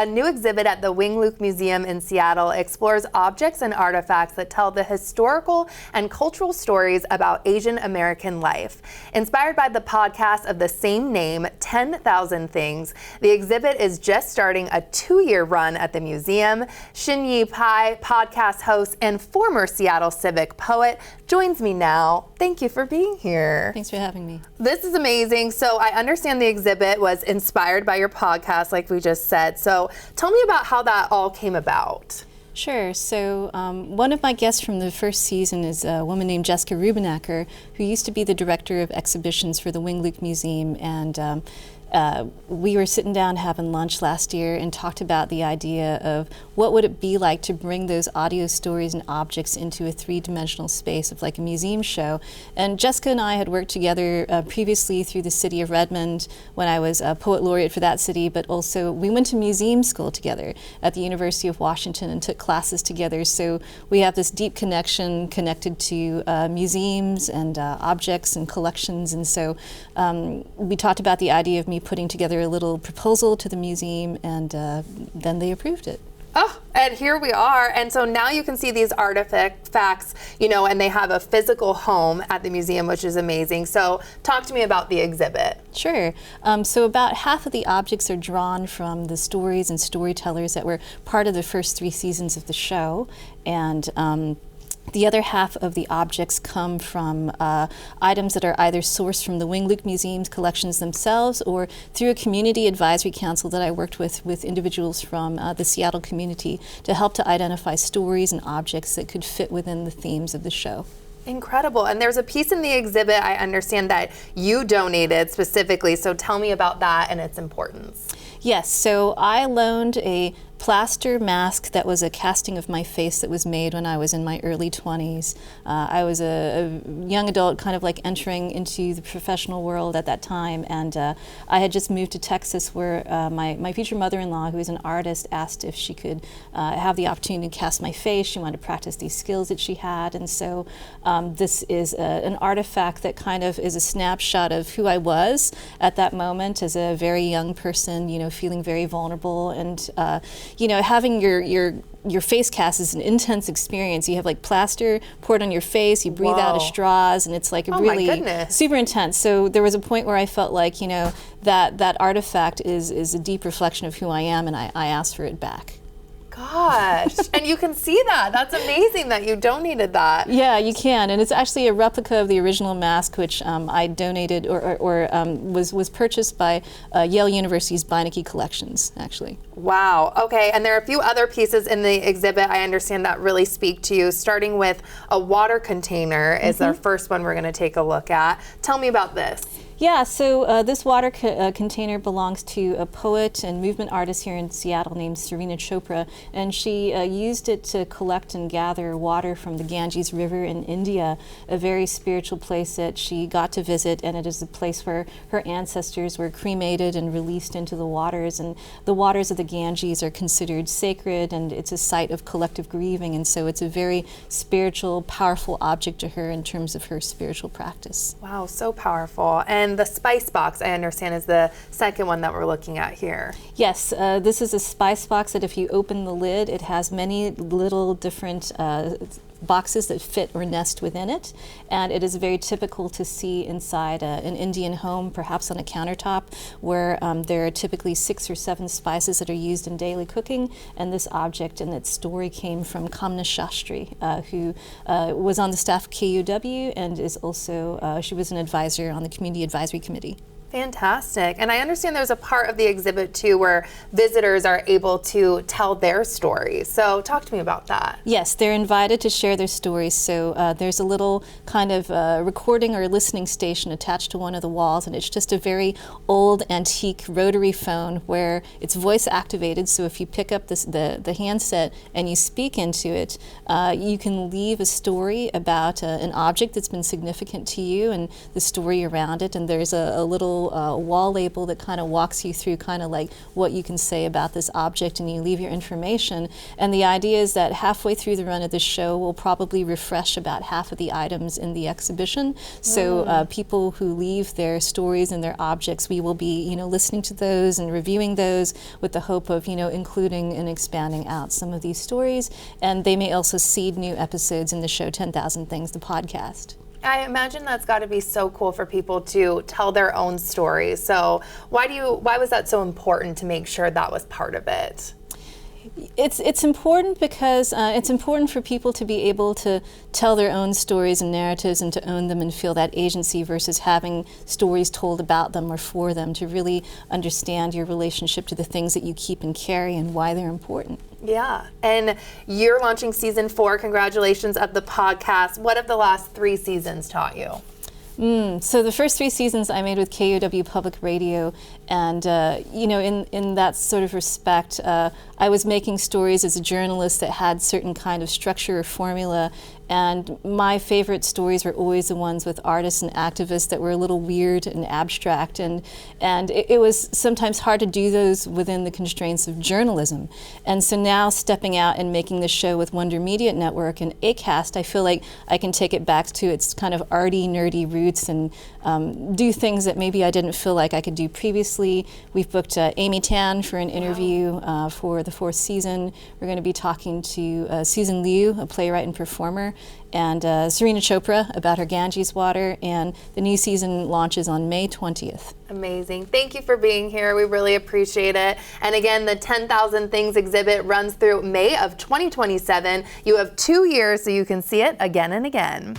a new exhibit at the Wing Luke Museum in Seattle explores objects and artifacts that tell the historical and cultural stories about Asian American life. Inspired by the podcast of the same name, 10,000 Things, the exhibit is just starting a 2-year run at the museum. Shin Yu Pai, podcast host and former Seattle Civic poet, joins me now. Thank you for being here. Thanks for having me. This is amazing. So I understand the exhibit was inspired by your podcast, like we just said. So tell me about how that all came about. Sure. So one of my guests from the first season is a woman named Jessica Rubenacker, who used to be the director of exhibitions for the Wing Luke Museum. And we were sitting down having lunch last year and talked about the idea of what would it be like to bring those audio stories and objects into a 3-dimensional space of like a museum show. And Jessica and I had worked together previously through the city of Redmond when I was a poet laureate for that city, but also we went to museum school together at the University of Washington and took classes together. So we have this deep connection connected to museums and objects and collections. And so we talked about the idea of me putting together a little proposal to the museum, and then they approved it. Oh, and here we are. And so now you can see these artifacts, you know, and they have a physical home at the museum, which is amazing. So talk to me about the exhibit. Sure. So about half of the objects are drawn from the stories and storytellers that were part of the first 3 seasons of the show. And the other half of the objects come from items that are either sourced from the Wing Luke Museum's collections themselves or through a community advisory council that I worked with individuals from the Seattle community to help to identify stories and objects that could fit within the themes of the show. Incredible. And there's a piece in the exhibit I understand that you donated specifically. So tell me about that and its importance. Yes, so I loaned a plaster mask that was a casting of my face that was made when I was in my early 20s. I was a young adult, kind of like entering into the professional world at that time, and I had just moved to Texas where my future mother-in-law, who is an artist, asked if she could have the opportunity to cast my face. She wanted to practice these skills that she had, and so this is an artifact that kind of is a snapshot of who I was at that moment as a very young person, you know, feeling very vulnerable, and you know, having your face cast is an intense experience. You have like plaster poured on your face, you breathe out of straws, and it's like really super intense. So there was a point where I felt like, you know, that artifact is a deep reflection of who I am, and I asked for it back. Gosh, and you can see that. That's amazing that you donated that. Yeah, you can, and it's actually a replica of the original mask, which I donated or was purchased by Yale University's Beinecke Collections, actually. Wow. Okay, and there are a few other pieces in the exhibit I understand that really speak to you. Starting with a water container is our first one we're going to take a look at. Tell me about this. Yeah, so this water container belongs to a poet and movement artist here in Seattle named Serena Chopra, and she used it to collect and gather water from the Ganges River in India, a very spiritual place that she got to visit, and it is a place where her ancestors were cremated and released into the waters, and the waters of the Ganges are considered sacred, and it's a site of collective grieving, and so it's a very spiritual, powerful object to her in terms of her spiritual practice. Wow, so powerful. And the spice box, I understand, is the second one that we're looking at here. Yes, this is a spice box that if you open the lid, it has many little different boxes that fit or nest within it, and it is very typical to see inside an Indian home, perhaps on a countertop, where there are typically 6 or 7 spices that are used in daily cooking, and this object and its story came from Kamna Shastri, who was on the staff of KUW and is also, she was an advisor on the Community Advisory Committee. Fantastic. And I understand there's a part of the exhibit too where visitors are able to tell their stories. So talk to me about that. Yes, they're invited to share their stories. So there's a little kind of recording or listening station attached to one of the walls, and it's just a very old antique rotary phone where it's voice activated. So if you pick up the handset and you speak into it, you can leave a story about an object that's been significant to you and the story around it. And there's a little little wall label that kind of walks you through kind of like what you can say about this object, and you leave your information. And the idea is that halfway through the run of the show, we'll probably refresh about half of the items in the exhibition. So people who leave their stories and their objects, we will be, you know, listening to those and reviewing those with the hope of, you know, including and expanding out some of these stories. And they may also seed new episodes in the show 10,000 Things, the podcast. I imagine that's got to be so cool for people to tell their own stories. So why was that so important to make sure that was part of it? It's important because it's important for people to be able to tell their own stories and narratives and to own them and feel that agency versus having stories told about them or for them, to really understand your relationship to the things that you keep and carry and why they're important. Yeah, and you're launching season 4. Congratulations of the podcast. What have the last 3 seasons taught you? So the first 3 seasons I made with KUW Public Radio, and you know, in that sort of respect, I was making stories as a journalist that had certain kind of structure or formula, and my favorite stories were always the ones with artists and activists that were a little weird and abstract, and it was sometimes hard to do those within the constraints of journalism. And so now stepping out and making the show with Wonder Media Network and Acast, I feel like I can take it back to its kind of arty, nerdy roots and do things that maybe I didn't feel like I could do previously. We've booked Amy Tan for an interview for the 4th season. We're going to be talking to Susan Liu, a playwright and performer, and Serena Chopra about her Ganges water, and the new season launches on May 20th. Amazing. Thank you for being here. We really appreciate it. And again, the 10,000 Things exhibit runs through May of 2027. You have 2 years so you can see it again and again.